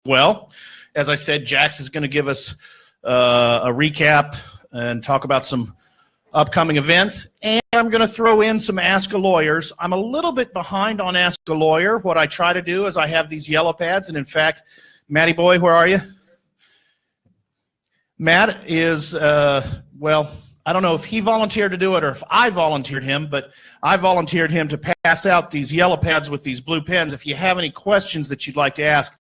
Well, as I said, Jax is going to give us a recap and talk about some upcoming events. And I'm going to throw in some Ask a Lawyers. I'm a little bit behind on Ask a Lawyer. What I try to do is I have these yellow pads. And in fact, Matty boy, where are you? Matt is, well, I don't know if he volunteered to do it or if I volunteered him, but I volunteered him to pass out these yellow pads with these blue pens. If you have any questions that you'd like to ask,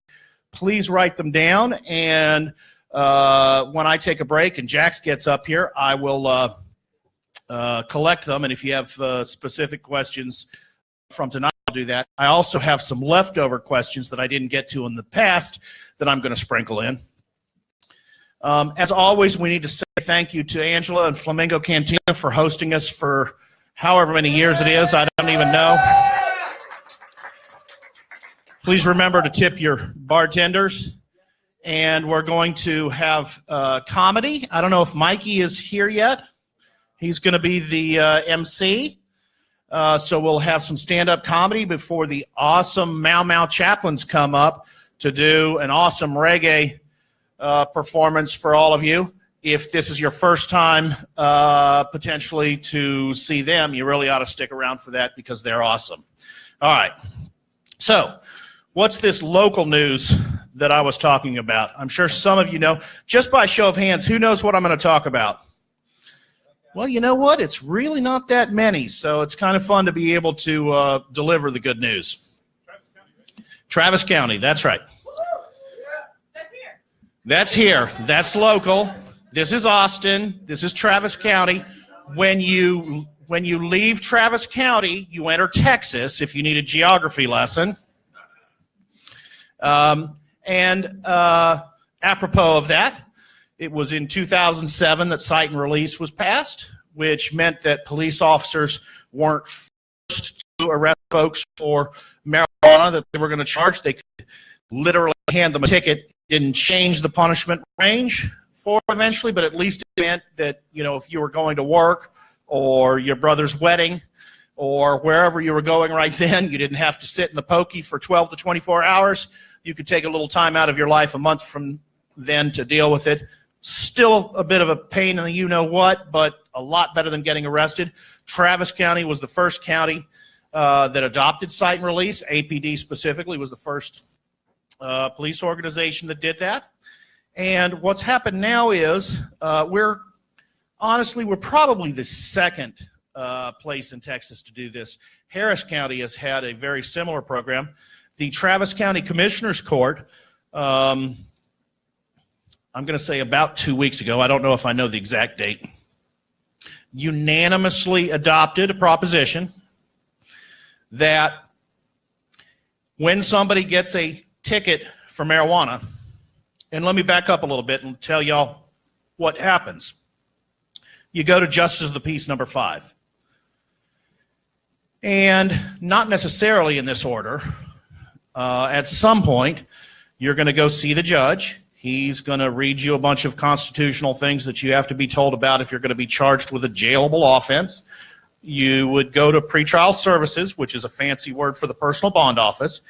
please write them down. And when I take a break and Jax gets up here, I will collect them. And if you have specific questions from tonight, I'll do that. I also have some leftover questions that I didn't get to in the past that I'm going to sprinkle in. As always, we need to say thank you to Angela and Flamingo Cantina for hosting us for however many years it is. I don't even know. Please remember to tip your bartenders. And we're going to have comedy. I don't know if Mikey is here yet. He's going to be the MC. So we'll have some stand-up comedy before the awesome Mau Mau Chaplains come up to do an awesome reggae performance for all of you. If this is your first time potentially to see them, you really ought to stick around for that because they're awesome. All right. So what's this local news that I was talking about? I'm sure some of you know. Just by show of hands, who knows what I'm going to talk about? Well, you know what? It's really not that many, so it's kind of fun to be able to deliver the good news. Travis County, that's right. That's here. That's local. This is Austin. This is Travis County. When you leave Travis County, you enter Texas if you need a geography lesson. And apropos of that, it was in 2007 that cite and release was passed, which meant that police officers weren't forced to arrest folks for marijuana that they were going to charge. They could literally hand them a ticket. Didn't change the punishment range for eventually, but at least it meant that, you know, if you were going to work or your brother's wedding or wherever you were going right then, you didn't have to sit in the pokey for 12 to 24 hours. You could take a little time out of your life a month from then to deal with it. Still a bit of a pain in the you-know-what, but a lot better than getting arrested. Travis County was the first county that adopted cite and release. APD specifically was the first police organization that did that. And what's happened now is we're probably the second place in Texas to do this. Harris County has had a very similar program. The Travis County Commissioner's Court, I'm going to say about 2 weeks ago, I don't know if I know the exact date, unanimously adopted a proposition that when somebody gets a ticket for marijuana, and let me back up a little bit and tell y'all what happens. You go to Justice of the Peace number 5. And not necessarily in this order. At some point, you're going to go see the judge. He's going to read you a bunch of constitutional things that you have to be told about if you're going to be charged with a jailable offense. You would go to pretrial services, which is a fancy word for the personal bond office.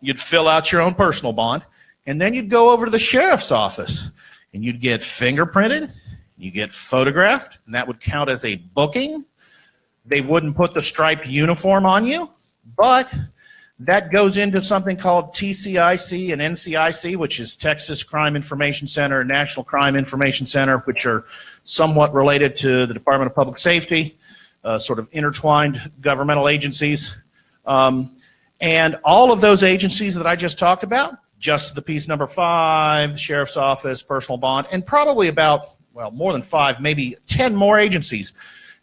You'd fill out your own personal bond, and then you'd go over to the sheriff's office, and you'd get fingerprinted, you get photographed, and that would count as a booking. They wouldn't put the striped uniform on you, but that goes into something called TCIC and NCIC, which is Texas Crime Information Center and National Crime Information Center, which are somewhat related to the Department of Public Safety, sort of intertwined governmental agencies. And all of those agencies that I just talked about, Justice of the Peace number 5, the Sheriff's Office, personal bond, and probably about, well, more than 5, maybe 10 more agencies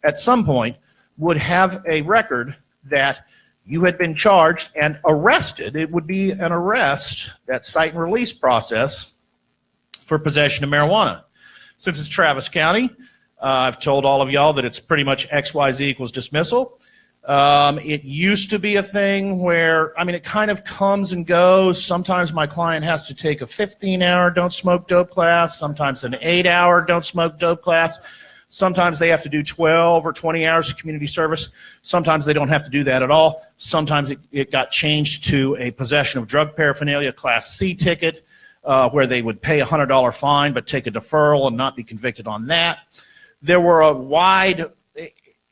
at some point would have a record that you had been charged and arrested. It would be an arrest, that cite and release process, for possession of marijuana. Since it's Travis County, I've told all of y'all that it's pretty much XYZ equals dismissal. It used to be a thing where, I mean, it kind of comes and goes. Sometimes my client has to take a 15-hour don't smoke dope class, sometimes an 8-hour don't smoke dope class. Sometimes they have to do 12 or 20 hours of community service. Sometimes they don't have to do that at all. Sometimes it got changed to a possession of drug paraphernalia, Class C ticket. where they would pay a $100 fine but take a deferral and not be convicted on that. There were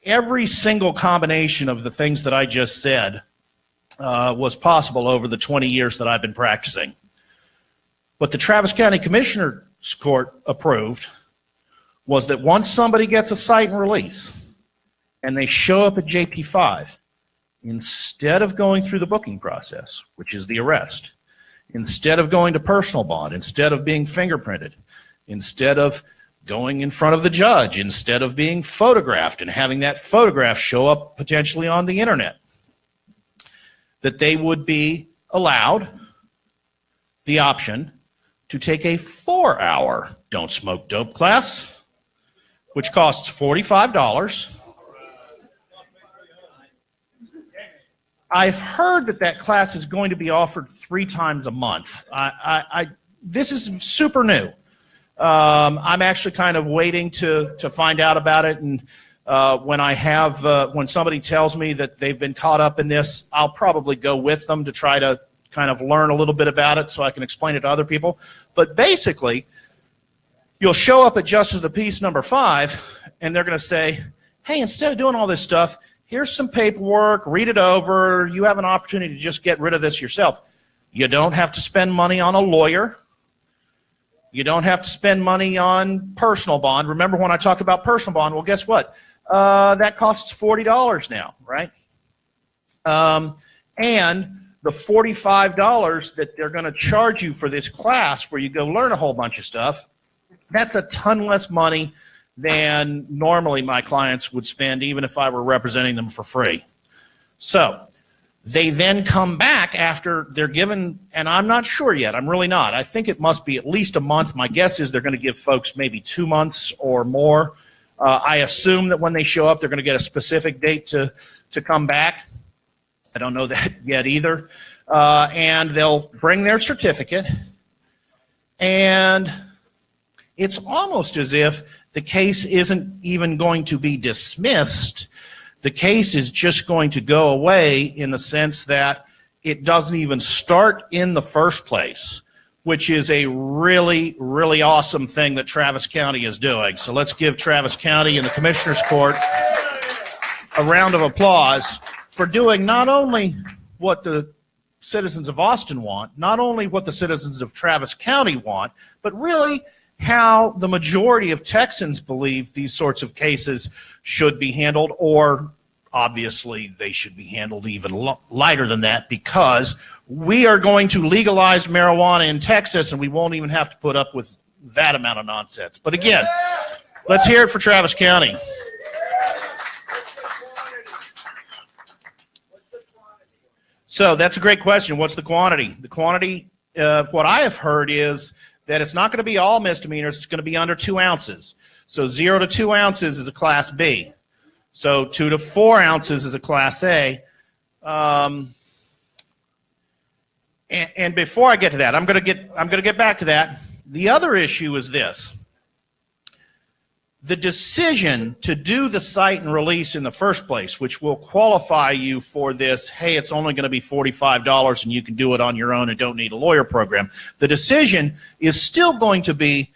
every single combination of the things that I just said was possible over the 20 years that I've been practicing. What the Travis County Commissioner's Court approved was that once somebody gets a cite and release and they show up at JP5, instead of going through the booking process, which is the arrest, instead of going to personal bond, instead of being fingerprinted, instead of going in front of the judge, instead of being photographed and having that photograph show up potentially on the internet, that they would be allowed the option to take a 4-hour Don't Smoke Dope class, which costs $45. I've heard that class is going to be offered 3 times a month. This is super new. I'm actually kind of waiting to find out about it, and when somebody tells me that they've been caught up in this, I'll probably go with them to try to kind of learn a little bit about it so I can explain it to other people. But basically, you'll show up at Justice of the Peace number 5, and they're going to say, hey, instead of doing all this stuff, here's some paperwork, read it over, you have an opportunity to just get rid of this yourself. You don't have to spend money on a lawyer. You don't have to spend money on personal bond. Remember when I talked about personal bond? Well, guess what? That costs $40 now, right? And the $45 that they're going to charge you for this class where you go learn a whole bunch of stuff, that's a ton less money than normally my clients would spend even if I were representing them for free. So they then come back after they're given, and I'm not sure yet, I'm really not. I think it must be at least a month. My guess is they're going to give folks maybe 2 months or more. I assume that when they show up, they're going to get a specific date to come back. I don't know that yet either. And they'll bring their certificate, and it's almost as if the case isn't even going to be dismissed. The case is just going to go away in the sense that it doesn't even start in the first place, which is a really, really awesome thing that Travis County is doing. So let's give Travis County and the Commissioner's Court a round of applause for doing not only what the citizens of Austin want, not only what the citizens of Travis County want, but really how the majority of Texans believe these sorts of cases should be handled, or obviously they should be handled even lighter than that, because we are going to legalize marijuana in Texas and we won't even have to put up with that amount of nonsense. But again, let's hear it for Travis County. So that's a great question. What's the quantity? The quantity, what I have heard is that it's not going to be all misdemeanors. It's going to be under 2 ounces. So 0 to 2 ounces is a Class B. So 2 to 4 ounces is a Class A. And before I get to that, I'm going to get back to that. The other issue is this. The decision to do the cite and release in the first place, which will qualify you for this, hey, it's only going to be $45 and you can do it on your own and don't need a lawyer program. The decision is still going to be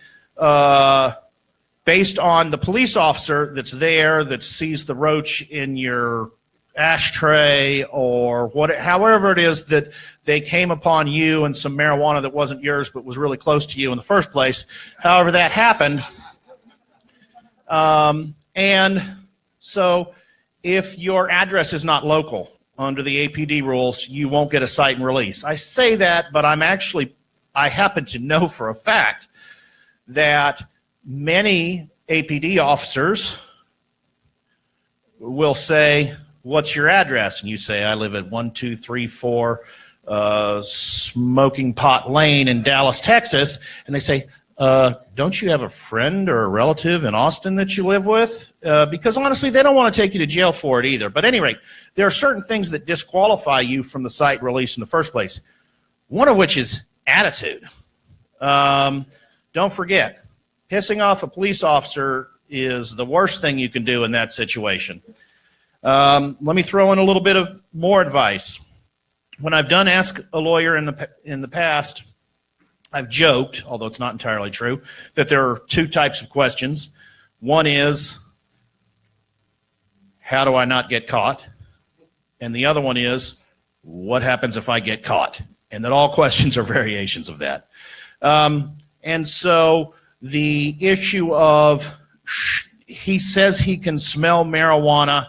based on the police officer that's there that sees the roach in your ashtray or however it is that they came upon you and some marijuana that wasn't yours but was really close to you in the first place. However that happened. And so if your address is not local under the APD rules, you won't get a cite and release. I say that, but I happen to know for a fact that many APD officers will say, what's your address? And you say, I live at 1234 Smoking Pot Lane in Dallas, Texas. And they say, don't you have a friend or a relative in Austin that you live with? Because honestly, they don't want to take you to jail for it either. But at any rate, there are certain things that disqualify you from the cite release in the first place, one of which is attitude. Don't forget, pissing off a police officer is the worst thing you can do in that situation. Let me throw in a little bit of more advice. When I've done Ask a Lawyer in the past, I've joked, although it's not entirely true, that there are two types of questions. One is, how do I not get caught? And the other one is, what happens if I get caught? And that all questions are variations of that. And so the issue of, he says he can smell marijuana.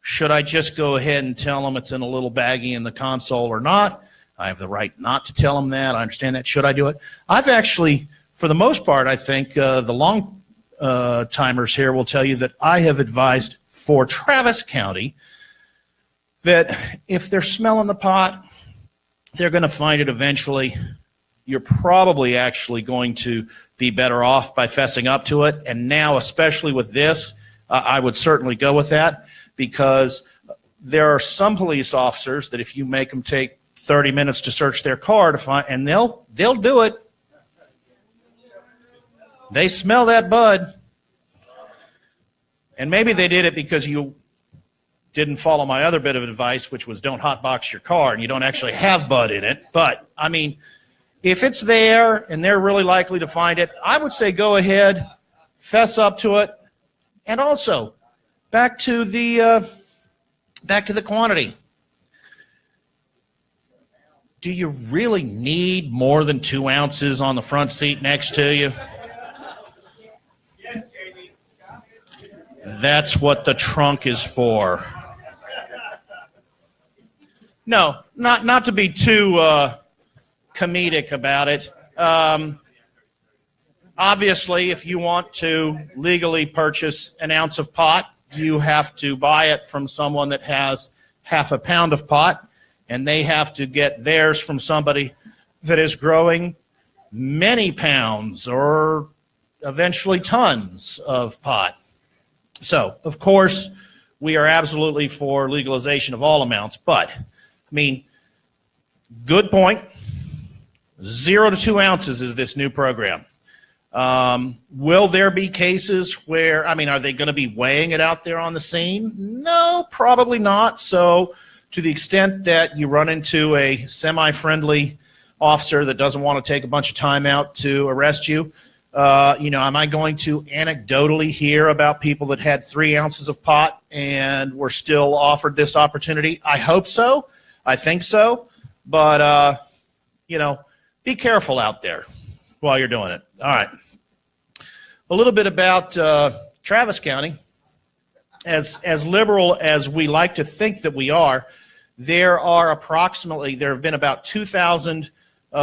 Should I just go ahead and tell him it's in a little baggie in the console or not? I have the right not to tell him that. I understand that. Should I do it? I've actually, for the most part, I think the long timers here will tell you that I have advised for Travis County that if they're smelling the pot, they're going to find it eventually. You're probably actually going to be better off by fessing up to it. And now, especially with this, I would certainly go with that, because there are some police officers that if you make them take 30 minutes to search their car to find, and they'll do it. They smell that bud. And maybe they did it because you didn't follow my other bit of advice, which was don't hotbox your car and you don't actually have bud in it. But, I mean, if it's there and they're really likely to find it, I would say go ahead, fess up to it. And also, back to the quantity. Do you really need more than 2 ounces on the front seat next to you? That's what the trunk is for. No, not to be too comedic about it. Obviously, if you want to legally purchase an ounce of pot, you have to buy it from someone that has half a pound of pot, and they have to get theirs from somebody that is growing many pounds or eventually tons of pot. So, of course, we are absolutely for legalization of all amounts, but, I mean, good point. 0 to 2 ounces is this new program. Will there be cases where, I mean, are they going to be weighing it out there on the scene? No, probably not. So to the extent that you run into a semi-friendly officer that doesn't want to take a bunch of time out to arrest you, am I going to anecdotally hear about people that had 3 ounces of pot and were still offered this opportunity? I hope so. I think so. But, be careful out there while you're doing it. All right. A little bit about Travis County. As liberal as we like to think that we are, there have been about 2,000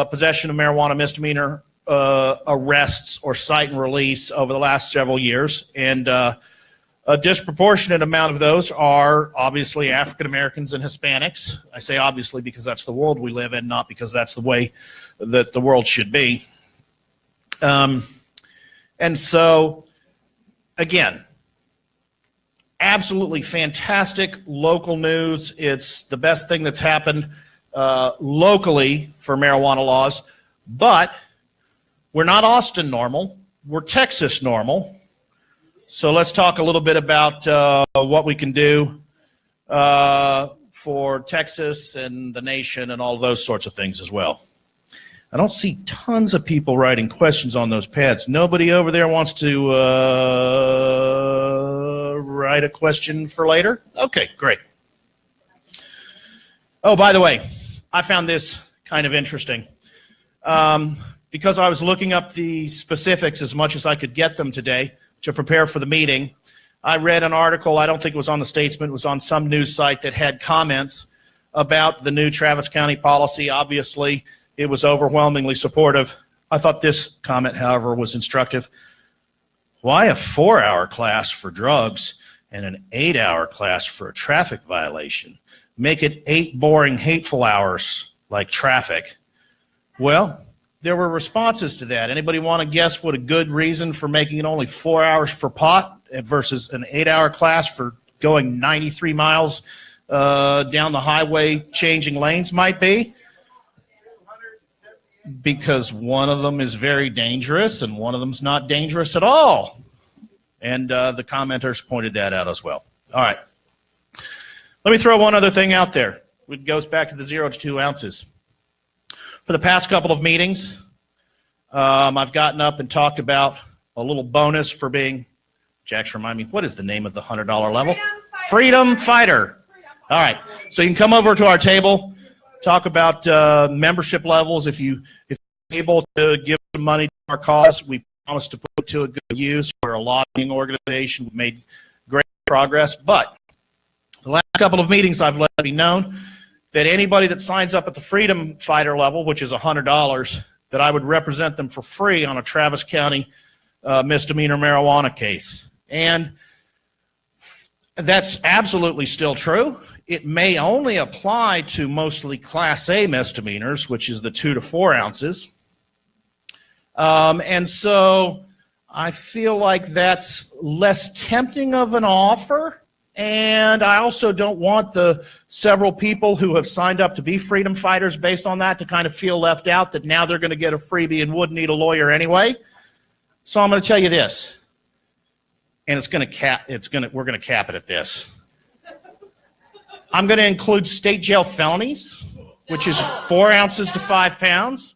possession of marijuana misdemeanor arrests or cite and release over the last several years. And a disproportionate amount of those are obviously African Americans and Hispanics. I say obviously because that's the world we live in, not because that's the way that the world should be. And so, again, absolutely fantastic local news. It's the best thing that's happened locally for marijuana laws. But we're not Austin normal. We're Texas normal. So let's talk a little bit about what we can do for Texas and the nation and all those sorts of things as well. I don't see tons of people writing questions on those pads. Nobody over there wants to write a question for later? Okay, great. Oh, by the way, I found this kind of interesting. Because I was looking up the specifics as much as I could get them today to prepare for the meeting, I read an article, I don't think it was on the Statesman, it was on some news site that had comments about the new Travis County policy. Obviously, it was overwhelmingly supportive. I thought this comment, however, was instructive. Why a 4-hour class for drugs and an 8-hour class for a traffic violation? Make it 8 boring, hateful hours like traffic. Well, there were responses to that. Anybody want to guess what a good reason for making it only 4 hours for pot versus an 8-hour class for going 93 miles down the highway changing lanes might be? Because one of them is very dangerous and one of them's not dangerous at all. And the commenters pointed that out as well. All right. Let me throw one other thing out there. It goes back to the 0 to 2 ounces. For the past couple of meetings, I've gotten up and talked about a little bonus for being, Jax, remind me, what is the name of the $100 level? Freedom Fighter. All right, so you can come over to our table, talk about membership levels. If you're able to give some money to our cause, we promise to put it to a good use. We're a lobbying organization. We've made great progress, but the last couple of meetings I've let it be known that anybody that signs up at the Freedom Fighter level, which is $100, that I would represent them for free on a Travis County misdemeanor marijuana case. And that's absolutely still true. It may only apply to mostly Class A misdemeanors, which is the 2 to 4 ounces. And so I feel like that's less tempting of an offer. And I also don't want the several people who have signed up to be freedom fighters based on that to kind of feel left out, that now they're going to get a freebie and wouldn't need a lawyer anyway. So I'm going to tell you this, and we're going to cap it at this. I'm going to include state jail felonies, which is 4 ounces to 5 pounds,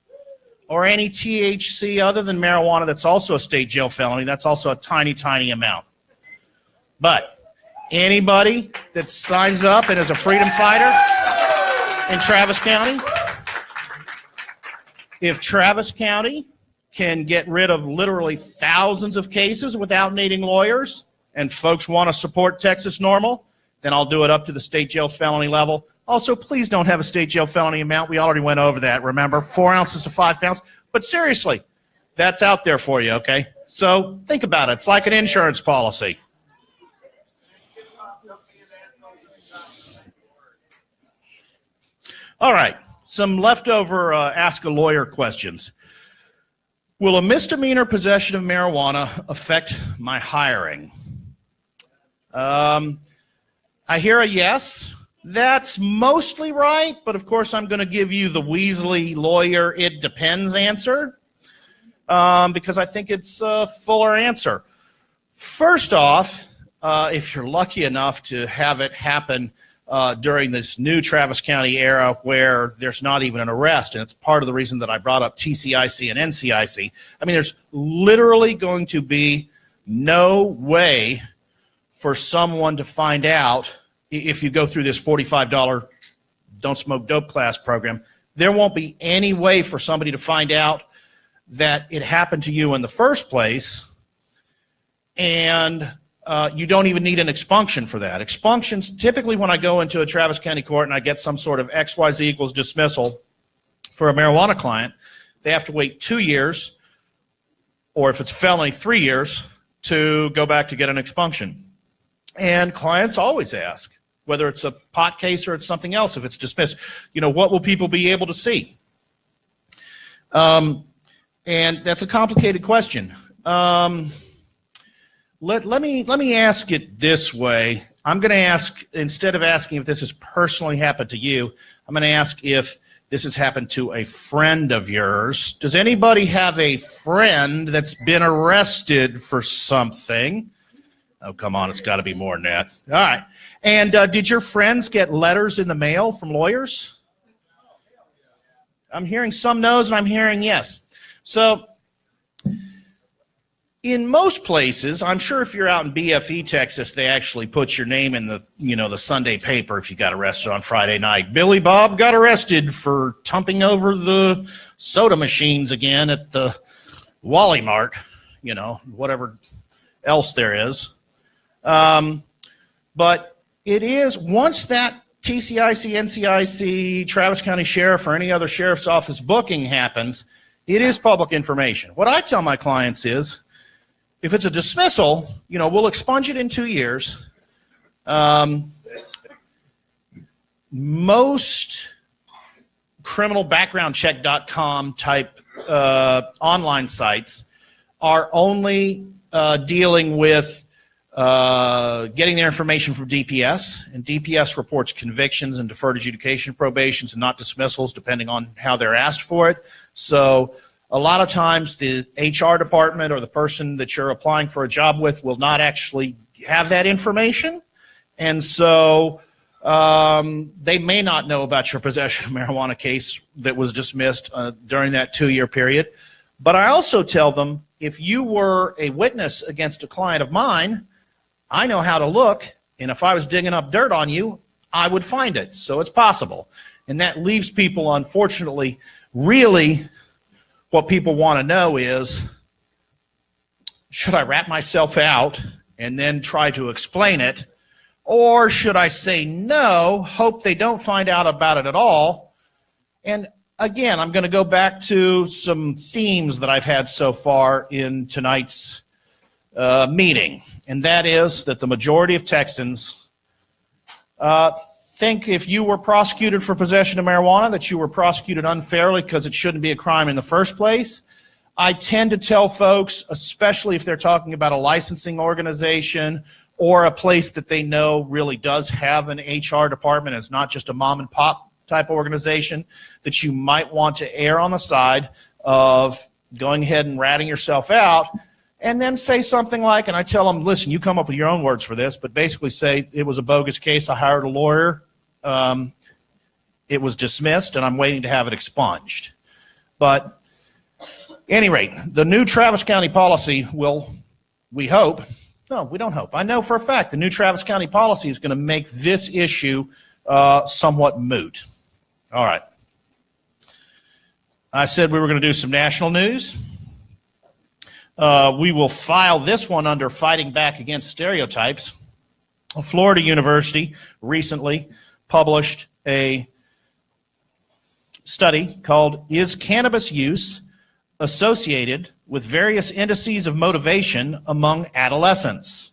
or any THC other than marijuana that's also a state jail felony. That's also a tiny, tiny amount. But anybody that signs up and is a freedom fighter in Travis County, if Travis County can get rid of literally thousands of cases without needing lawyers, and folks want to support Texas NORML, then I'll do it up to the state jail felony level. Also, please don't have a state jail felony amount. We already went over that, remember? 4 ounces to 5 pounds. But seriously, that's out there for you, okay? So think about it. It's like an insurance policy. All right, some leftover Ask a Lawyer questions. Will a misdemeanor possession of marijuana affect my hiring? I hear a yes. That's mostly right, but of course I'm going to give you the Weasley lawyer it depends answer because I think it's a fuller answer. First off, if you're lucky enough to have it happen during this new Travis County era where there's not even an arrest, and it's part of the reason that I brought up TCIC and NCIC. I mean, there's literally going to be no way for someone to find out if you go through this $45 Don't Smoke Dope class program. There won't be any way for somebody to find out that it happened to you in the first place, and you don't even need an expunction for that. Expunctions, typically when I go into a Travis County court and I get some sort of XYZ equals dismissal for a marijuana client, they have to wait 2 years, or if it's a felony, 3 years, to go back to get an expunction. And clients always ask, whether it's a pot case or it's something else, if it's dismissed, what will people be able to see? And that's a complicated question. Let me ask it this way. I'm going to ask, instead of asking if this has personally happened to you, I'm going to ask if this has happened to a friend of yours. Does anybody have a friend that's been arrested for something? Oh, come on, it's got to be more than that. All right. And did your friends get letters in the mail from lawyers? I'm hearing some no's and I'm hearing yes. So in most places, I'm sure if you're out in BFE, Texas, they actually put your name in the Sunday paper if you got arrested on Friday night. Billy Bob got arrested for tumping over the soda machines again at the Wally Mart, whatever else there is. But it is, once that TCIC, NCIC, Travis County Sheriff, or any other sheriff's office booking happens, it is public information. What I tell my clients is, if it's a dismissal, we'll expunge it in 2 years. Most criminalbackgroundcheck.com type online sites are only dealing with getting their information from DPS, and DPS reports convictions and deferred adjudication probations and not dismissals depending on how they're asked for it. So a lot of times the HR department or the person that you're applying for a job with will not actually have that information. And so They may not know about your possession of marijuana case that was dismissed during that 2-year period. But I also tell them, if you were a witness against a client of mine, I know how to look, and if I was digging up dirt on you, I would find it. So it's possible. And that leaves people, unfortunately, really what people want to know is, should I rat myself out and then try to explain it? Or should I say no, hope they don't find out about it at all? And again, I'm going to go back to some themes that I've had so far in tonight's meeting. And that is that the majority of Texans think if you were prosecuted for possession of marijuana, that you were prosecuted unfairly because it shouldn't be a crime in the first place. I tend to tell folks, especially if they're talking about a licensing organization or a place that they know really does have an HR department, it's not just a mom and pop type organization, that you might want to err on the side of going ahead and ratting yourself out, and then say something like, and I tell them, listen, you come up with your own words for this, but basically say it was a bogus case, I hired a lawyer, it was dismissed, and I'm waiting to have it expunged. But at any rate, the new Travis County policy will, we hope, no, we don't hope, I know for a fact the new Travis County policy is going to make this issue somewhat moot. All right. I said we were going to do some national news. We will file this one under Fighting Back Against Stereotypes. A Florida university recently published a study called Is Cannabis Use Associated with Various Indices of Motivation Among Adolescents?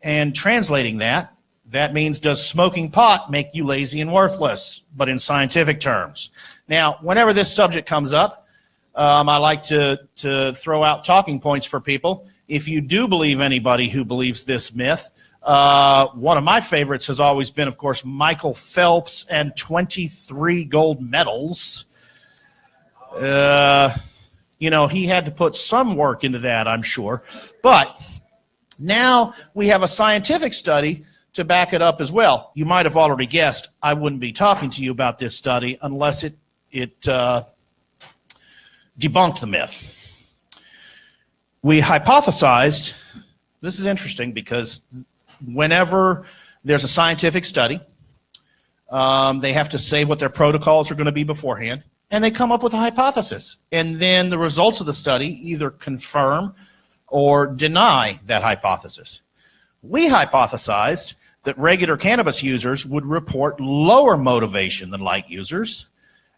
And translating that, that means, does smoking pot make you lazy and worthless, but in scientific terms? Now, whenever this subject comes up, I like to throw out talking points for people. If you do believe anybody who believes this myth, one of my favorites has always been, of course, Michael Phelps and 23 gold medals. You know, he had to put some work into that, I'm sure. But now we have a scientific study to back it up as well. You might have already guessed I wouldn't be talking to you about this study unless it debunked the myth. We hypothesized, this is interesting because whenever there's a scientific study, they have to say what their protocols are going to be beforehand, and they come up with a hypothesis. And then the results of the study either confirm or deny that hypothesis. We hypothesized that regular cannabis users would report lower motivation than light users,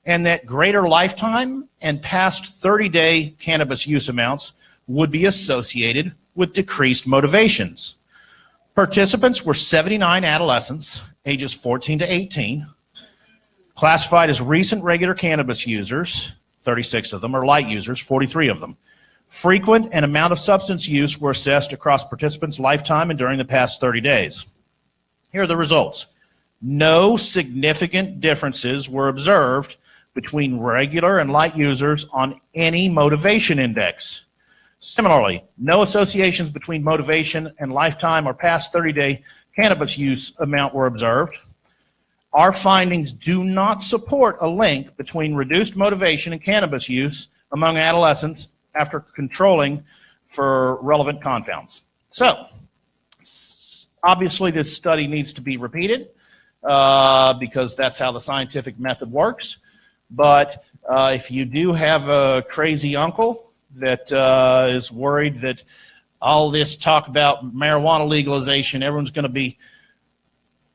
and that greater lifetime and past 30-day cannabis use amounts would be associated with decreased motivations. Participants were 79 adolescents, ages 14 to 18, classified as recent regular cannabis users, 36 of them, or light users, 43 of them. Frequent and amount of substance use were assessed across participants' lifetime and during the past 30 days. Here are the results. No significant differences were observed between regular and light users on any motivation index. Similarly, no associations between motivation and lifetime or past 30-day cannabis use amount were observed. Our findings do not support a link between reduced motivation and cannabis use among adolescents after controlling for relevant confounds. So, obviously this study needs to be repeated because that's how the scientific method works. But if you do have a crazy uncle that is worried that all this talk about marijuana legalization, everyone's going to be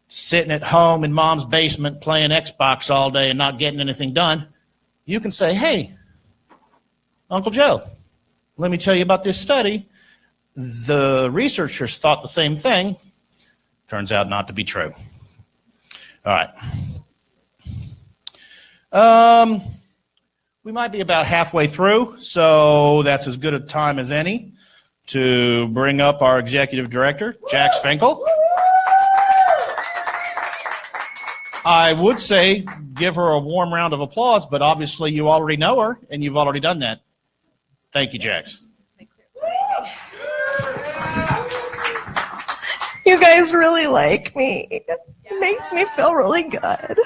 sitting at home in mom's basement playing Xbox all day and not getting anything done, you can say, hey, Uncle Joe, let me tell you about this study. The researchers thought the same thing. Turns out not to be true. All right. We might be about halfway through, so that's as good a time as any to bring up our executive director, Jax Finkel. I would say give her a warm round of applause, but obviously you already know her, and you've already done that. Thank you, Jax. You guys really like me. Makes me feel really good.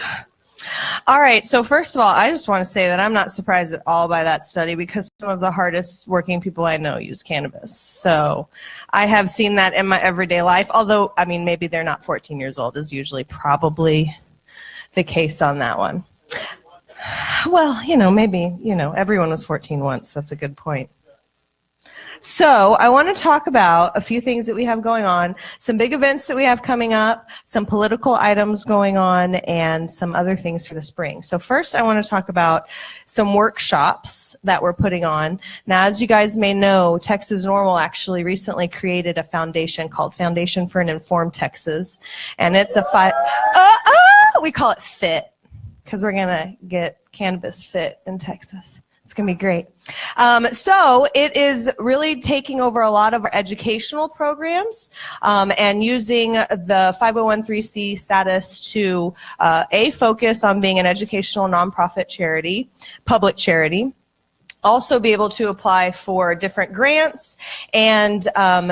All right, so first of all, I just want to say that I'm not surprised at all by that study because some of the hardest working people I know use cannabis. So I have seen that in my everyday life, although, I mean, maybe they're not 14 years old is usually probably the case on that one. Well, maybe, everyone was 14 once. That's a good point. So I want to talk about a few things that we have going on, some big events that we have coming up, some political items going on, and some other things for the spring. So first I want to talk about some workshops that we're putting on. Now, as you guys may know, Texas Normal actually recently created a foundation called Foundation for an Informed Texas. And it's we call it FIT because we're going to get cannabis fit in Texas. It's going to be great. So it is really taking over a lot of our educational programs and using the 501(c) status to focus on being an educational nonprofit charity, public charity. Also be able to apply for different grants and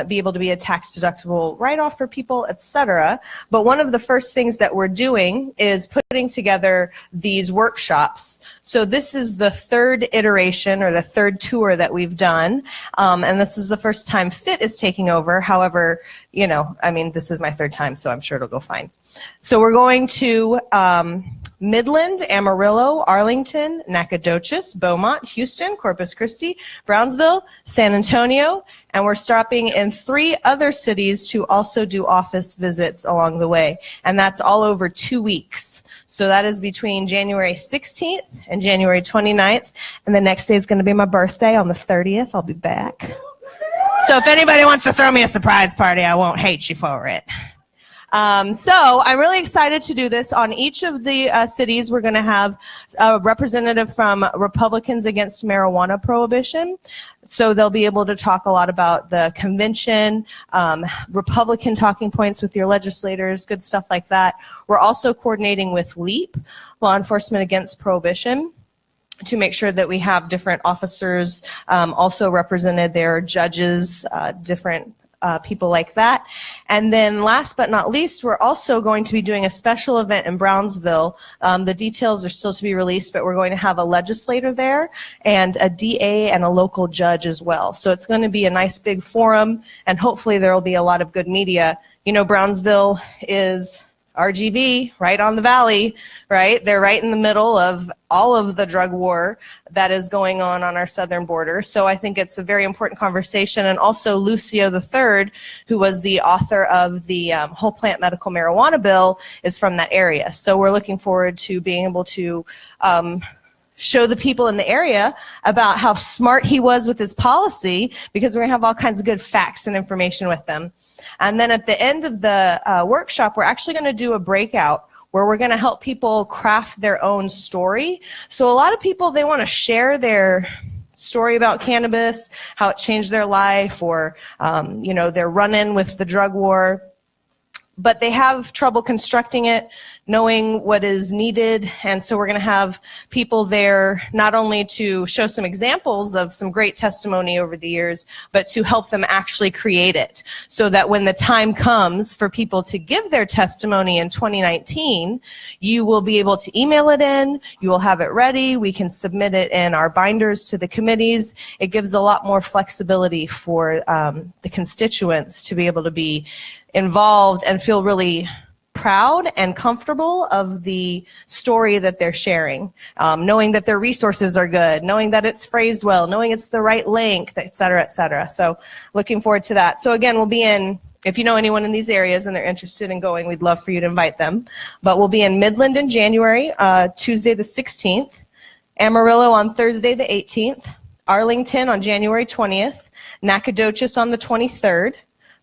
be able to be a tax-deductible write-off for people, etc. But one of the first things that we're doing is putting together these workshops. So this is the third iteration or the third tour that we've done, and this is the first time FIT is taking over. However, this is my third time, so I'm sure it'll go fine. So we're going to Midland, Amarillo, Arlington, Nacogdoches, Beaumont, Houston, Corpus Christi, Brownsville, San Antonio, and we're stopping in 3 other cities to also do office visits along the way. And that's all over 2 weeks. So that is between January 16th and January 29th. And the next day is going to be my birthday on the 30th. I'll be back. So if anybody wants to throw me a surprise party, I won't hate you for it. So I'm really excited to do this. On each of the cities, we're going to have a representative from Republicans Against Marijuana Prohibition. So they'll be able to talk a lot about the convention, Republican talking points with your legislators, good stuff like that. We're also coordinating with LEAP, Law Enforcement Against Prohibition, to make sure that we have different officers also represented there, judges, different people like that. And then last but not least, we're also going to be doing a special event in Brownsville. The details are still to be released, but we're going to have a legislator there and a DA and a local judge as well. So it's going to be a nice big forum, and hopefully there will be a lot of good media. Brownsville is RGV, right on the valley, right? They're right in the middle of all of the drug war that is going on our southern border. So I think it's a very important conversation. And also Lucio III, who was the author of the whole plant medical marijuana bill, is from that area. So we're looking forward to being able to show the people in the area about how smart he was with his policy, because we're going to have all kinds of good facts and information with them. And then at the end of the workshop, we're actually going to do a breakout where we're going to help people craft their own story. So a lot of people, they want to share their story about cannabis, how it changed their life, or their run-in with the drug war, but they have trouble constructing it, knowing what is needed. And so we're going to have people there not only to show some examples of some great testimony over the years, but to help them actually create it, so that when the time comes for people to give their testimony in 2019, you will be able to email it in, you will have it ready, we can submit it in our binders to the committees. It gives a lot more flexibility for the constituents to be able to be involved and feel really proud and comfortable of the story that they're sharing, knowing that their resources are good, knowing that it's phrased well, knowing it's the right length, et cetera, et cetera. So looking forward to that. So again, we'll be in, if you know anyone in these areas and they're interested in going, we'd love for you to invite them. But we'll be in Midland in January, Tuesday the 16th, Amarillo on Thursday the 18th, Arlington on January 20th, Nacogdoches on the 23rd,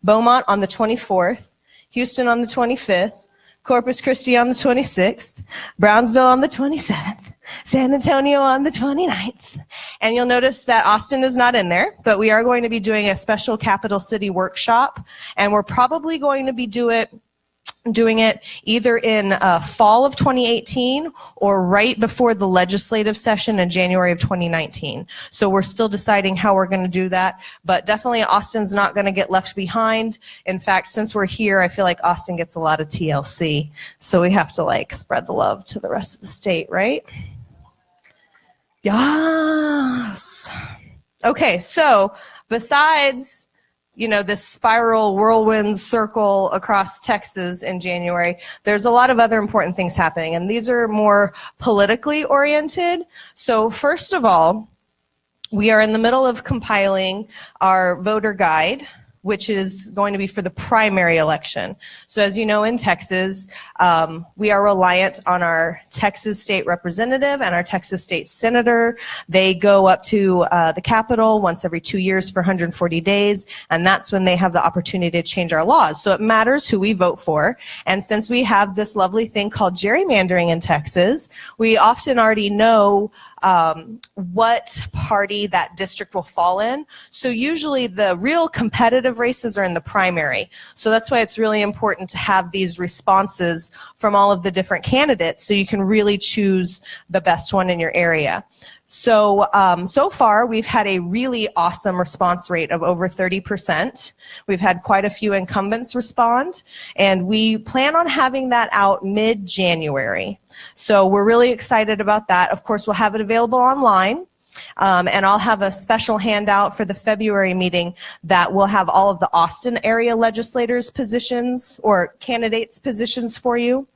Beaumont on the 24th, Houston on the 25th, Corpus Christi on the 26th, Brownsville on the 27th, San Antonio on the 29th. And you'll notice that Austin is not in there, but we are going to be doing a special capital city workshop, and we're probably going to be do it doing it either in fall of 2018 or right before the legislative session in January of 2019. So we're still deciding how we're going to do that, but definitely Austin's not going to get left behind. In fact, since we're here, I feel like Austin gets a lot of TLC, so we have to like spread the love to the rest of the state, right? Yes. Okay, so besides this spiral whirlwind circle across Texas in January, there's a lot of other important things happening, and these are more politically oriented. So first of all, we are in the middle of compiling our voter guide, which is going to be for the primary election. So as you know, in Texas, we are reliant on our Texas state representative and our Texas state senator. They go up to the Capitol once every 2 years for 140 days, and that's when they have the opportunity to change our laws. So it matters who we vote for. And since we have this lovely thing called gerrymandering in Texas, we often already know what party that district will fall in. So usually the real competitive races are in the primary. So that's why it's really important to have these responses from all of the different candidates so you can really choose the best one in your area. So, so far we've had a really awesome response rate of over 30%. We've had quite a few incumbents respond, and we plan on having that out mid-January. So we're really excited about that. Of course, we'll have it available online. And I'll have a special handout for the February meeting that will have all of the Austin area legislators' positions or candidates' positions for you.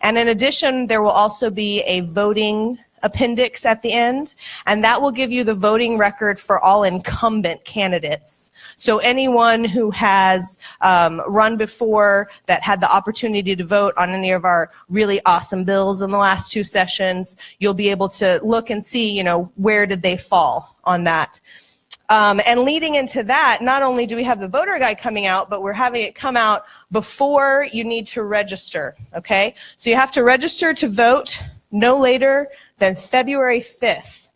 And in addition, there will also be a voting appendix at the end, and that will give you the voting record for all incumbent candidates. So anyone who has run before that had the opportunity to vote on any of our really awesome bills in the last 2 sessions, you'll be able to look and see, where did they fall on that. And leading into that, not only do we have the voter guide coming out, but we're having it come out before you need to register, okay? So you have to register to vote no later than February 5th.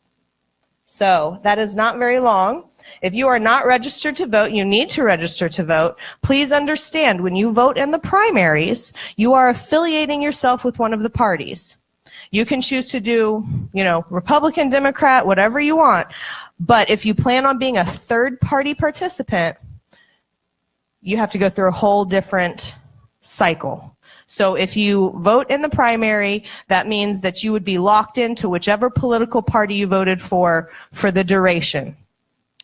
So that is not very long. If you are not registered to vote, you need to register to vote. Please understand, when you vote in the primaries, you are affiliating yourself with one of the parties. You can choose to do, Republican, Democrat, whatever you want. But if you plan on being a third-party participant, you have to go through a whole different cycle. So if you vote in the primary, that means that you would be locked into whichever political party you voted for the duration.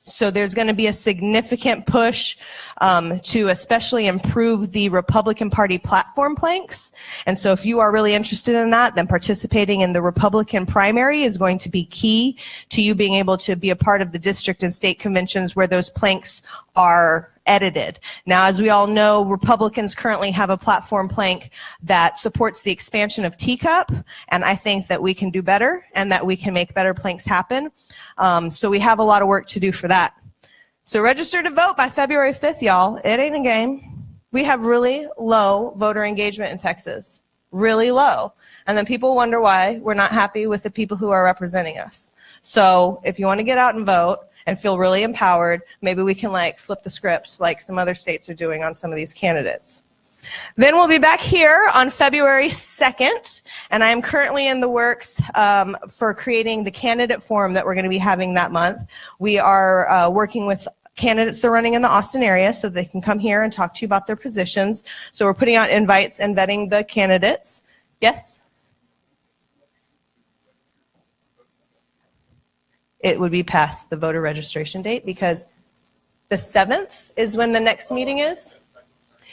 So there's going to be a significant push to especially improve the Republican Party platform planks. And so if you are really interested in that, then participating in the Republican primary is going to be key to you being able to be a part of the district and state conventions where those planks are edited. Now, as we all know, Republicans currently have a platform plank that supports the expansion of TCUP, and I think that we can do better and that we can make better planks happen. So we have a lot of work to do for that. So register to vote by February 5th, y'all. It ain't a game. We have really low voter engagement in Texas, really low. And then people wonder why we're not happy with the people who are representing us. So if you want to get out and vote and feel really empowered, maybe we can flip the script like some other states are doing on some of these candidates. Then we'll be back here on February 2nd, and I am currently in the works for creating the candidate forum that we're going to be having that month. We are working with candidates that are running in the Austin area so they can come here and talk to you about their positions. So we're putting out invites and vetting the candidates. Yes? It would be past the voter registration date because the 7th is when the next meeting is.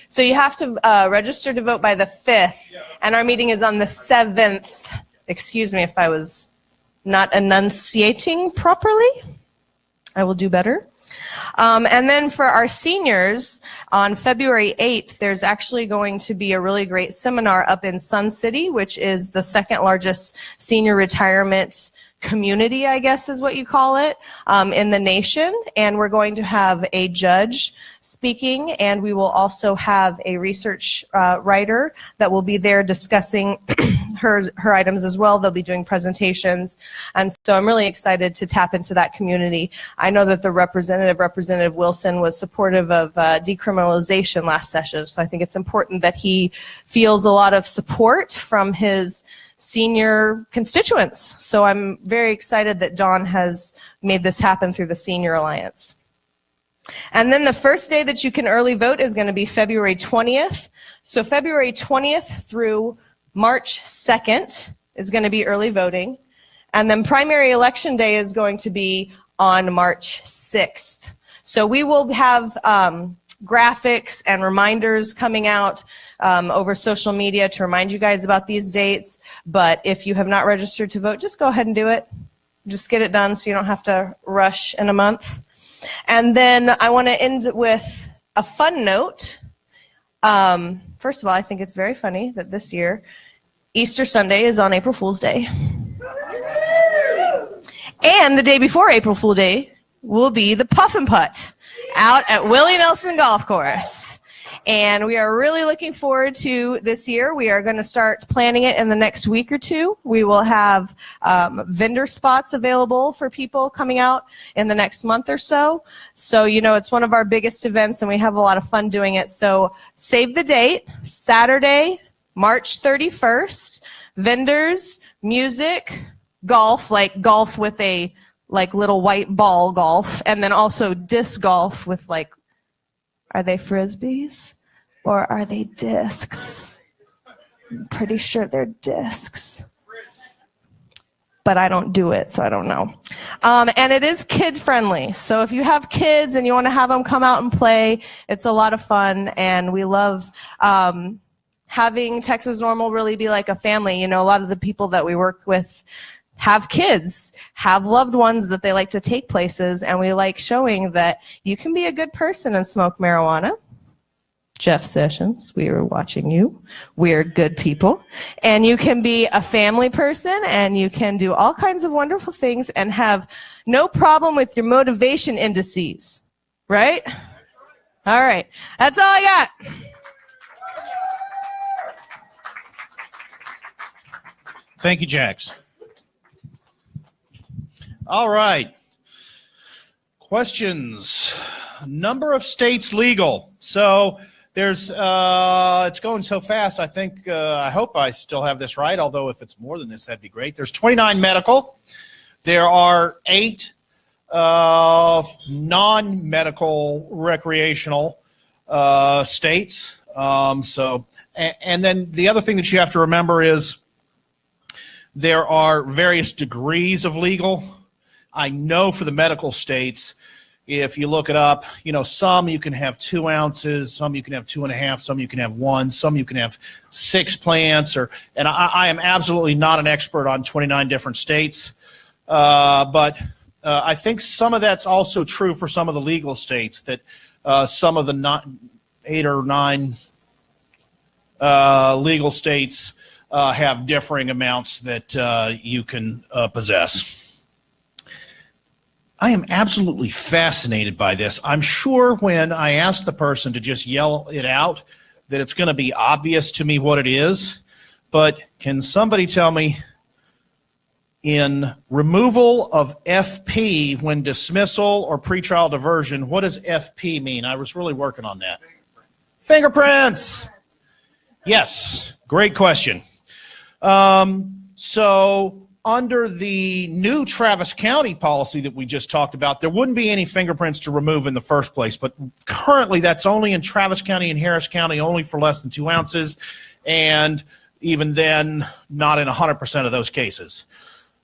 So you have to register to vote by the 5th, and our meeting is on the 7th. Excuse me if I was not enunciating properly. I will do better. And then for our seniors, on February 8th, there's actually going to be a really great seminar up in Sun City, which is the second largest senior retirement community, I guess is what you call it, in the nation. And we're going to have a judge speaking, and we will also have a research writer that will be there discussing her items as well. They'll be doing presentations, and so I'm really excited to tap into that community. I know that the Representative Wilson, was supportive of decriminalization last session, so I think it's important that he feels a lot of support from his senior constituents. So I'm very excited that Dawn has made this happen through the Senior Alliance. And then the first day that you can early vote is going to be February 20th. So February 20th through March 2nd is going to be early voting. And then primary election day is going to be on March 6th. So we will have graphics and reminders coming out over social media to remind you guys about these dates. But if you have not registered to vote, just go ahead and do it. Just get it done so you don't have to rush in a month. And then I want to end with a fun note. First of all, I think it's very funny that this year Easter Sunday is on April Fool's Day. And the day before April Fool's Day will be the Puff and Putt out at Willie Nelson Golf Course. And we are really looking forward to this year. We are going to start planning it in the next week or two. We will have vendor spots available for people coming out in the next month or so. So, you know, it's one of our biggest events, and we have a lot of fun doing it. So save the date, Saturday, March 31st. Vendors, music, golf, like golf with a little white ball golf, and then also disc golf with are they frisbees or are they discs? I'm pretty sure they're discs, but I don't do it, so I don't know. And it is kid friendly, so if you have kids and you want to have them come out and play, it's a lot of fun, and we love having Texas Normal really be like a family. You know, a lot of the people that we work with have kids, have loved ones that they like to take places, and we like showing that you can be a good person and smoke marijuana. Jeff Sessions, we are watching you. We're good people. And you can be a family person, and you can do all kinds of wonderful things and have no problem with your motivation indices, right? All right, that's all I got. Thank you, Jax. All right. Questions. Number of states legal. So there's, it's going so fast, I think, I hope I still have this right, although if it's more than this, that'd be great. There's 29 medical. There are 8 non-medical recreational states. And then the other thing that you have to remember is there are various degrees of legal. I know for the medical states, if you look it up, you know, some you can have 2 ounces, some you can have 2.5, some you can have 1, some you can have 6 plants. And I am absolutely not an expert on 29 different states, but I think some of that's also true for some of the legal states, that some of the 8 or 9 legal states have differing amounts that you can possess. I am absolutely fascinated by this. I'm sure when I ask the person to just yell it out that it's going to be obvious to me what it is, but can somebody tell me, in removal of FP when dismissal or pretrial diversion, what does FP mean? I was really working on that. Fingerprints. Yes, great question. So under the new Travis County policy that we just talked about, there wouldn't be any fingerprints to remove in the first place. But currently, that's only in Travis County and Harris County, only for less than 2 ounces. And even then, not in 100% of those cases.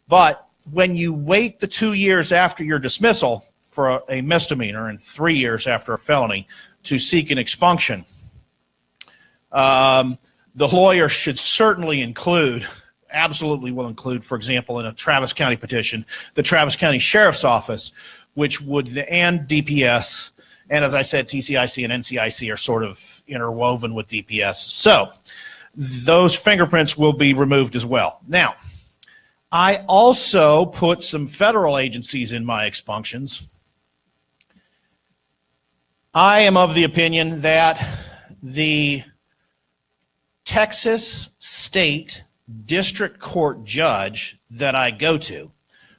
But when you wait the 2 years after your dismissal for a misdemeanor and 3 years after a felony to seek an expunction, the lawyer should certainly include, absolutely will include, for example, in a Travis County petition, the Travis County Sheriff's Office, which would, and DPS, and as I said, TCIC and NCIC are sort of interwoven with DPS. So those fingerprints will be removed as well. Now, I also put some federal agencies in my expunctions. I am of the opinion that the Texas State District Court judge that I go to,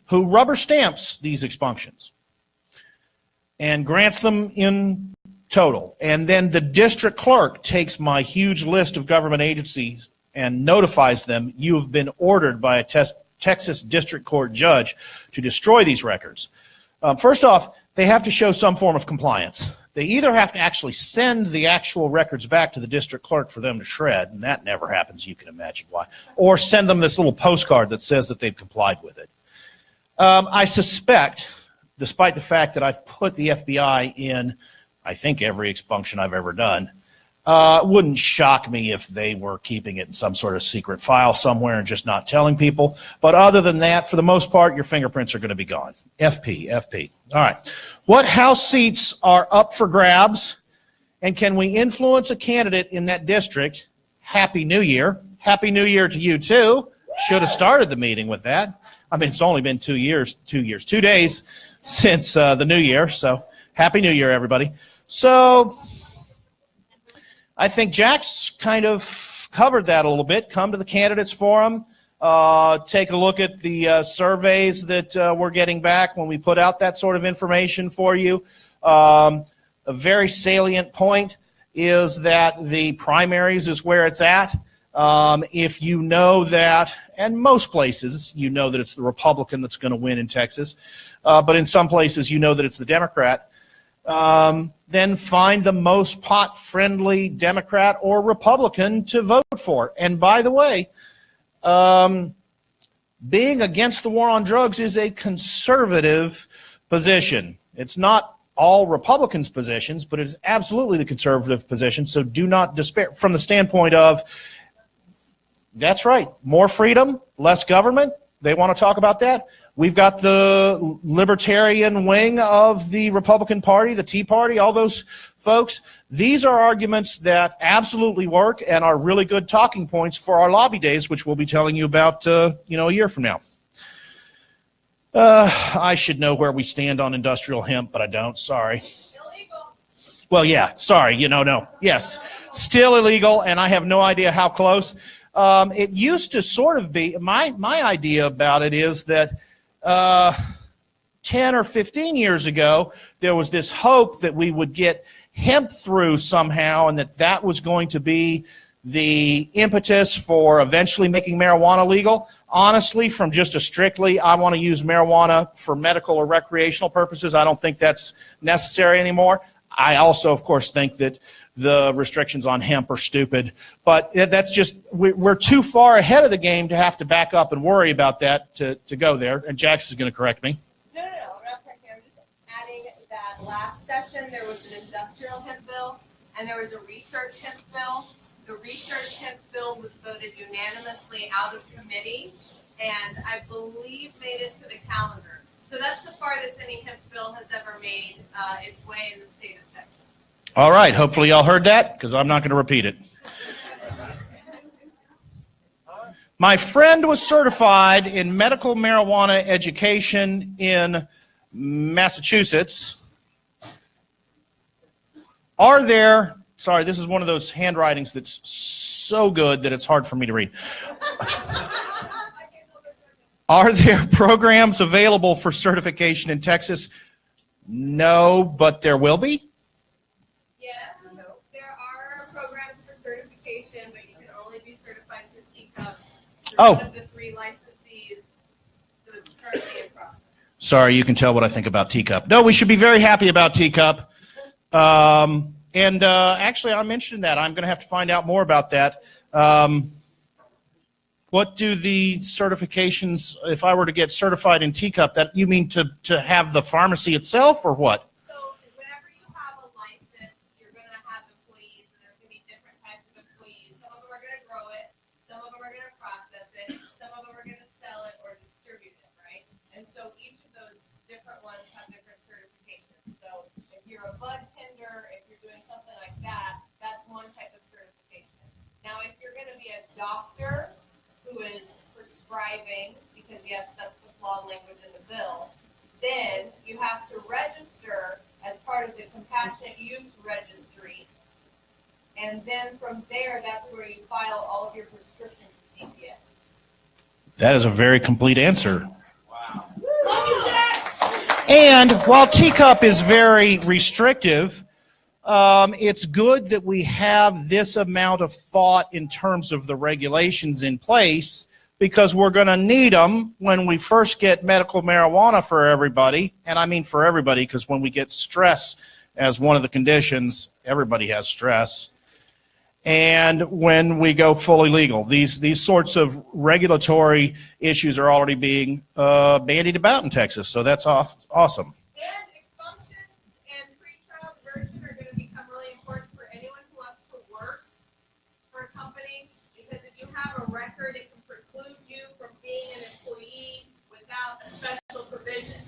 who rubber stamps these expunctions and grants them in total, and then the district clerk takes my huge list of government agencies and notifies them, you have been ordered by a Texas District Court judge to destroy these records. First off, they have to show some form of compliance. They either have to actually send the actual records back to the district clerk for them to shred, and that never happens, you can imagine why, or send them this little postcard that says that they've complied with it. I suspect, despite the fact that I've put the FBI in, I think, every expunction I've ever done, it wouldn't shock me if they were keeping it in some sort of secret file somewhere and just not telling people. But other than that, for the most part, your fingerprints are going to be gone. FP. All right. What House seats are up for grabs, and can we influence a candidate in that district? Happy New Year. Happy New Year to you, too. Should have started the meeting with that. I mean, it's only been 2 days since the New Year. So Happy New Year, everybody. So I think Jack's kind of covered that a little bit. Come to the candidates forum. Take a look at the surveys that we're getting back when we put out that sort of information for you. A very salient point is that the primaries is where it's at. If you know that, and most places you know that it's the Republican that's going to win in Texas, but in some places you know that it's the Democrat, then find the most pot-friendly Democrat or Republican to vote for. And by the way, being against the war on drugs is a conservative position. It's not all Republicans' positions, but it's absolutely the conservative position, so do not despair from the standpoint of, that's right, more freedom, less government. They want to talk about that. We've got the libertarian wing of the Republican Party, the Tea Party, all those folks. These are arguments that absolutely work and are really good talking points for our lobby days, which we'll be telling you about a year from now. I should know where we stand on industrial hemp, but I don't. Sorry. Illegal. Well, yeah, sorry. No. Yes, still illegal, and I have no idea how close. It used to sort of be, my idea about it is that 10 or 15 years ago, there was this hope that we would get hemp through somehow, and that was going to be the impetus for eventually making marijuana legal. Honestly, from just a strictly, I want to use marijuana for medical or recreational purposes, I don't think that's necessary anymore. I also, of course, think that the restrictions on hemp are stupid, but that's just, we're too far ahead of the game to have to back up and worry about that to go there, and Jax is going to correct me. No, I'm not correcting. I'm just adding that last session there was an industrial hemp bill and there was a research hemp bill. The research hemp bill was voted unanimously out of committee and I believe made it to the calendar. So that's the farthest any hemp bill has ever made its way in the state of Texas. All right, hopefully y'all heard that, because I'm not going to repeat it. My friend was certified in medical marijuana education in Massachusetts. Are there, sorry, this is one of those handwritings that's so good that it's hard for me to read. Are there programs available for certification in Texas? No, but there will be. Yes, there are programs for certification, but you can only be certified through TCUP. Oh. One of the 3 licensees that's currently in process. Sorry, you can tell what I think about Teacup. No, we should be very happy about Teacup. Actually, I'm mentioning that. I'm going to have to find out more about that. What do the certifications, if I were to get certified in Teacup, that you mean to have the pharmacy itself or what? So whenever you have a license, you're going to have employees, and there's going to be different types of employees. Some of them are going to grow it, some of them are going to process it, some of them are going to sell it or distribute it, right? And so each of those different ones have different certifications. So if you're a bud tender, if you're doing something like that, that's one type of certification. Now, if you're going to be a doctor who is prescribing, because you And then from there, that's where you file all of your prescriptions with TPS. That is a very complete answer. Wow. Love you, Jax! And while Teacup is very restrictive, it's good that we have this amount of thought in terms of the regulations in place, because we're going to need them when we first get medical marijuana for everybody. And I mean for everybody, because when we get stress as one of the conditions, everybody has stress. And when we go fully legal, these sorts of regulatory issues are already being bandied about in Texas. So that's awesome. And expunctions and pretrial diversion are going to become really important for anyone who wants to work for a company, because if you have a record, it can preclude you from being an employee without a special provision.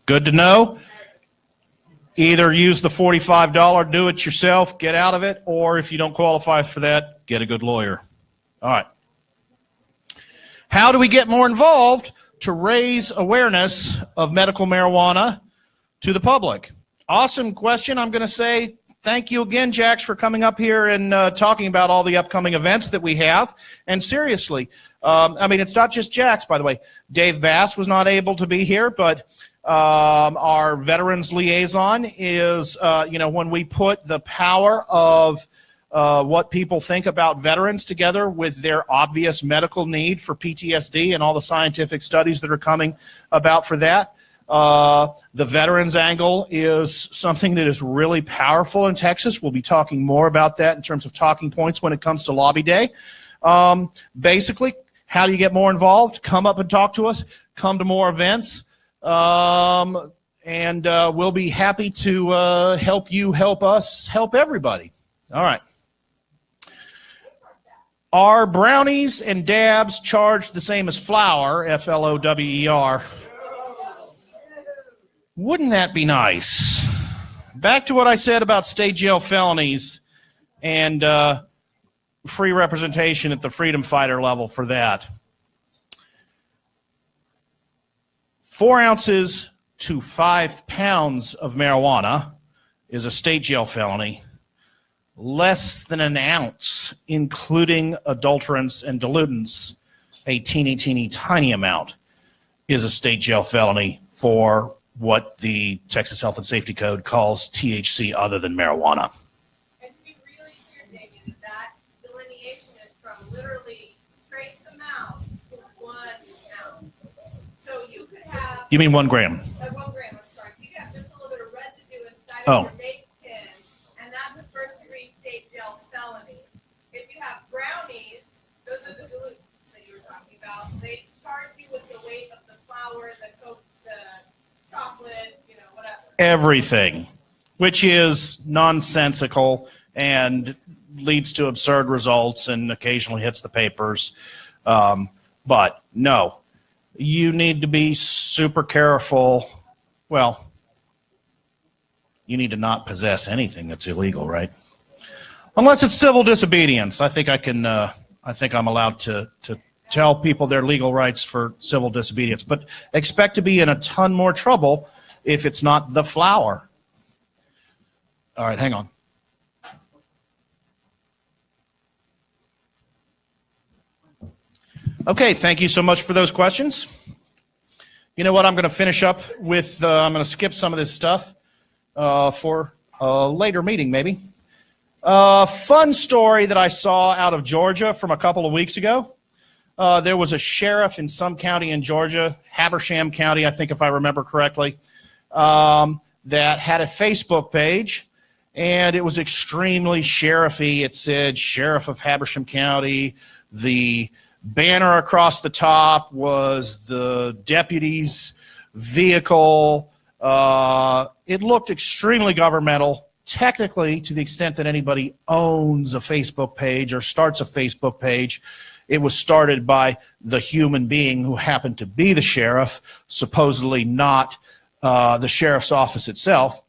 Good to know. Either use the $45 do-it-yourself, get out of it, or if you don't qualify for that, get a good lawyer. All right. How do we get more involved to raise awareness of medical marijuana to the public? Awesome question. I'm going to say thank you again, Jax, for coming up here and talking about all the upcoming events that we have. And seriously, I mean, it's not just Jax, by the way. Dave Bass was not able to be here, but our veterans liaison is, when we put the power of what people think about veterans together with their obvious medical need for PTSD and all the scientific studies that are coming about for that, the veterans angle is something that is really powerful in Texas. We'll be talking more about that in terms of talking points when it comes to Lobby Day. Basically, how do you get more involved? Come up and talk to us. Come to more events. And we'll be happy to help you, help us, help everybody. All right. Are brownies and dabs charged the same as flour, Flower? Wouldn't that be nice? Back to what I said about state jail felonies and free representation at the freedom fighter level for that. 4 ounces to 5 pounds of marijuana is a state jail felony. Less than an ounce, including adulterants and dilutants, a teeny tiny amount, is a state jail felony for what the Texas Health and Safety Code calls THC other than marijuana. And to be really clear, David, that delineation is from literally trace amounts to 1 ounce. So you could have... You mean 1 gram? 1 gram, I'm sorry. You could have just a little bit of residue inside Oh. of your vape pen, and that's a first-degree state jail felony. If you have brownies, those are the dilutes that you were talking about. They charge you with the weight of the flour, the coke, the chocolate, whatever. Everything, which is nonsensical and leads to absurd results and occasionally hits the papers. But no, you need to be super careful. Well, you need to not possess anything that's illegal, right? Unless it's civil disobedience. I think I'm allowed to tell people their legal rights for civil disobedience, but expect to be in a ton more trouble if it's not the flour. All right, hang on. Okay, thank you so much for those questions. You know what? I'm going to finish up with, I'm going to skip some of this stuff for a later meeting, maybe. Fun story that I saw out of Georgia from a couple of weeks ago. There was a sheriff in some county in Georgia, Habersham County, I think if I remember correctly, that had a Facebook page, and it was extremely sheriffy. It said Sheriff of Habersham County. The banner across the top was the deputy's vehicle. It looked extremely governmental. Technically, to the extent that anybody owns a Facebook page or starts a Facebook page, it was started by the human being who happened to be the sheriff, supposedly not the sheriff's office itself.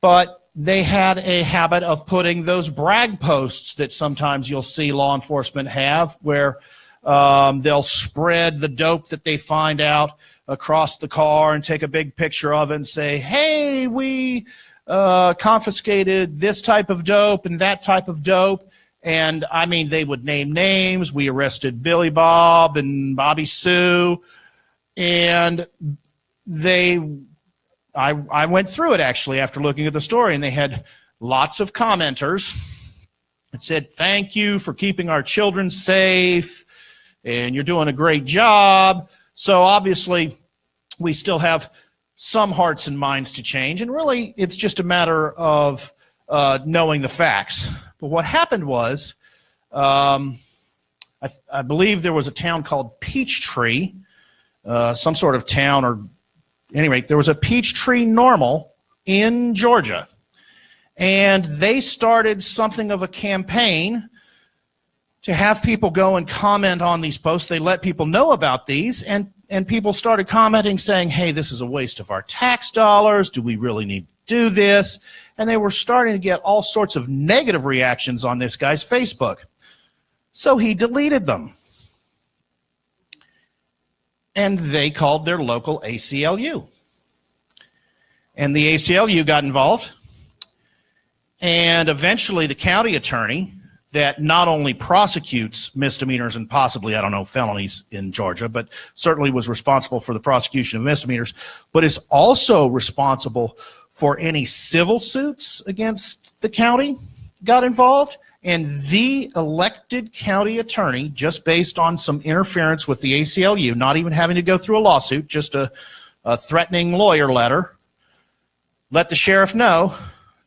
But they had a habit of putting those brag posts that sometimes you'll see law enforcement have, where they'll spread the dope that they find out across the car and take a big picture of it and say, hey, we confiscated this type of dope and that type of dope. And I mean, they would name names. We arrested Billy Bob and Bobby Sue. And I went through it actually after looking at the story, and they had lots of commenters that said, thank you for keeping our children safe, and you're doing a great job. So obviously, we still have some hearts and minds to change, and really, it's just a matter of knowing the facts. But what happened was, I believe there was a town called Peachtree, some sort of town, or at any rate, there was a Peachtree Normal in Georgia. And they started something of a campaign to have people go and comment on these posts. They let people know about these, and people started commenting saying, hey, this is a waste of our tax dollars. Do we really need to do this? And they were starting to get all sorts of negative reactions on this guy's Facebook. So he deleted them. And they called their local ACLU. And the ACLU got involved. And eventually the county attorney that not only prosecutes misdemeanors and possibly, I don't know, felonies in Georgia, but certainly was responsible for the prosecution of misdemeanors, but is also responsible for any civil suits against the county, got involved. And the elected county attorney, just based on some interference with the ACLU, not even having to go through a lawsuit, just a threatening lawyer letter, let the sheriff know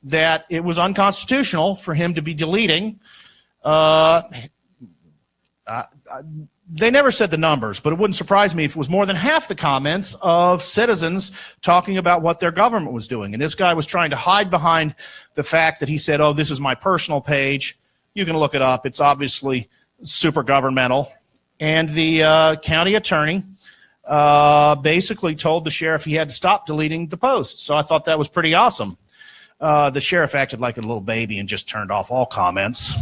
that it was unconstitutional for him to be deleting. They never said the numbers, but it wouldn't surprise me if it was more than half the comments of citizens talking about what their government was doing. And this guy was trying to hide behind the fact that he said, oh, this is my personal page. You can look it up. It's obviously super governmental. And the county attorney basically told the sheriff he had to stop deleting the posts. So I thought that was pretty awesome. The sheriff acted like a little baby and just turned off all comments.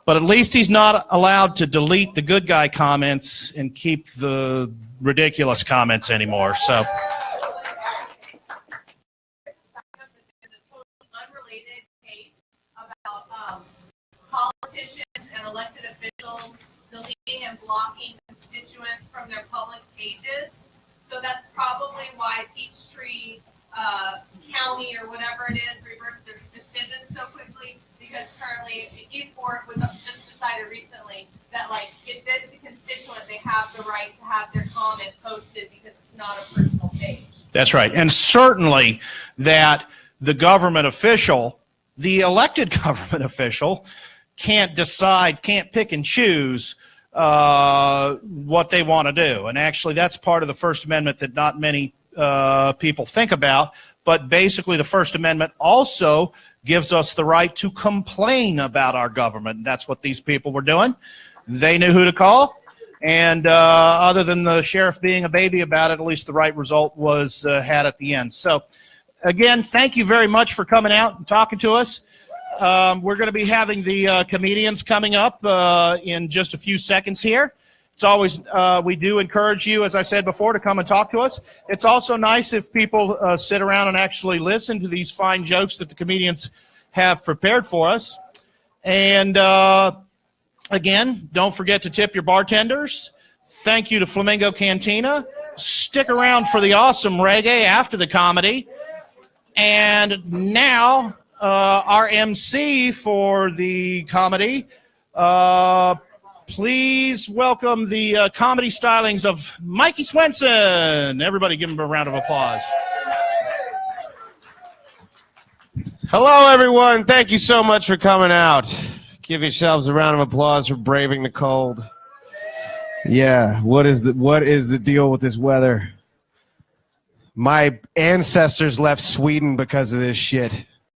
But at least he's not allowed to delete the good guy comments and keep the ridiculous comments anymore. So. Unrelated case about politicians and elected officials deleting and blocking constituents from their public pages. So that's probably why Peachtree County or whatever it is reversed their decision so quickly, because currently E4 was just decided recently that like if it's a constituent, they have the right to have their comment posted because it's not a personal page. That's right. And certainly that the government official, the elected government official, can't decide, can't pick and choose what they want to do. And actually that's part of the First Amendment that not many people think about. But basically the First Amendment also gives us the right to complain about our government. And that's what these people were doing. They knew who to call. And other than the sheriff being a baby about it, at least the right result was had at the end. So, again, thank you very much for coming out and talking to us. We're going to be having the comedians coming up in just a few seconds here. It's always, we do encourage you, as I said before, to come and talk to us. It's also nice if people sit around and actually listen to these fine jokes that the comedians have prepared for us. And, again, don't forget to tip your bartenders. Thank you to Flamingo Cantina. Stick around for the awesome reggae after the comedy. And now, our MC for the comedy, please welcome the comedy stylings of Mikey Swenson. Everybody give him a round of applause. Hello, everyone. Thank you so much for coming out. Give yourselves a round of applause for braving the cold. Yeah, what is the deal with this weather? My ancestors left Sweden because of this shit.